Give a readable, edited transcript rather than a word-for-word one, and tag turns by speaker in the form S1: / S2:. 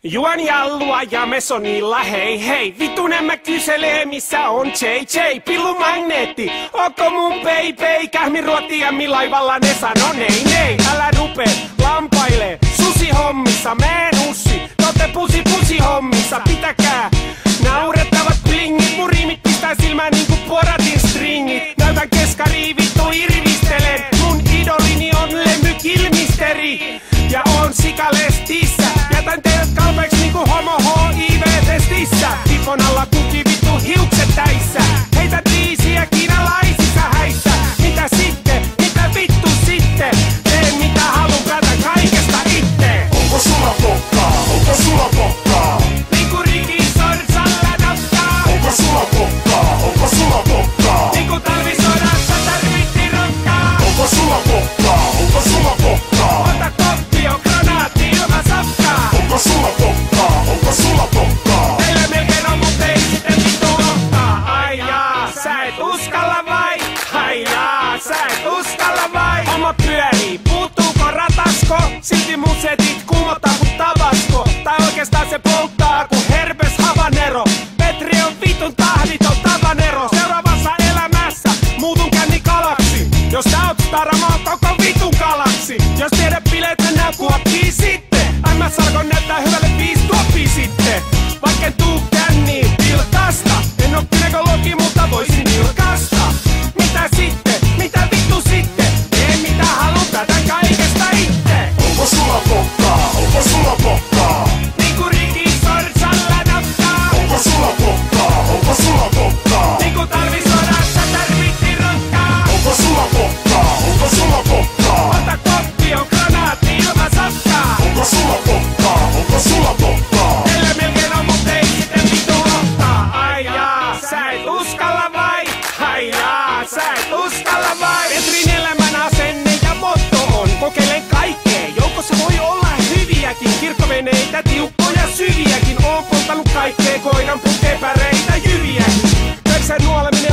S1: Juon jallua ja mesonilla hei hei. Vitunen mä kyselee missä on JJ. Pillu magneetti, onko mun baby? Kähmi ruotiämmi laivalla ne sano nei. Älä rupe lampaile susi hommissa. Mä en ussi, tote pusi hommissa. Pitäkää naurettavat blingit. Mun riimit pistää silmään niinku poratin stringit. Näytän keskariin vittu irvistelen. Mun idolini on Lemmy Kilmisteri. Ja on sikalestissä. Jätän teidät kalpeiksi niinku homo HIV-testissä. Tipon alla kuki vittu hiukset täissä. Heitä biisiä kiinalaisissa häissä. Mitä sitten? Mitä vittu sitten? Teen mitä halun, päätän kaikesta itse.
S2: Onko sulla pokkaa? Onko sulla pokkaa?
S1: Niinku Ricky Sorsalla nokkaa.
S2: Onko sulla pokkaa? Onko sulla pokkaa?
S1: Niinku talvisodassa tarvitti rokkaa.
S2: Onko sulla pokkaa? Onko sulla pokkaa?
S1: Ota koppi, on granaatti ilman safkaa.
S2: Onko sulla pokkaa? Onko sulla pokkaa?
S1: Teillä melkein on, mut ei sitten vittu ottaa. Ai jaa, sä et uskalla vai? Ai jaa, sä et uskalla vai? Homma pyörii, puuttuuko ratasko? Silti mun setit kuumottaa kun tabasko. Tai oikeastaan se polttaa kun herpes habanero. Petri on vitun tahditon tavanero. Seuraavassa elämässä muutun kännikalaksi. Jos sä oot stara, mä oon koko vitun galaksi. Jos tiedä bileet, mennään kuoppii sitten. MS alkoi näyttää hyvälle 5 tuoppii sitten. Vaikken tuu känniin vilkasta. En oo gynekologi, mutta voisin vilkasta. Mitä sitten? Mitä vittu sitten? Teen mitä halun, päätän kaikesta itse.
S2: Onko sulla pokkaa? Onko sulla pokkaa?
S1: Niinku Ricky Sorsalla nokkaa.
S2: Onko sulla pokkaa? Onko sulla pokkaa?
S1: Niinku talvisodassa tarvitti rokkaa.
S2: Onko sulla pokkaa? Onko sulla pokkaa?
S1: Ota koppi, on granaatti ilman safkaa.
S2: Onko sulla pokkaa? Onko sulla pokkaa?
S1: Teillä melkein on, mut ei sitten vittu ottaa. Ai jaa, sä et uskalla vai? Ai jaa, sä et uskalla vai? Petrin elämän asenne ja motto on kokeilen kaikkea. Joukossa voi olla hyviäkin kirkkoveneitä, tiukkoja syviäkin. Oon polttanut kaikkea, koiran pukee päreitä jyviäkin. Persän nuoleminen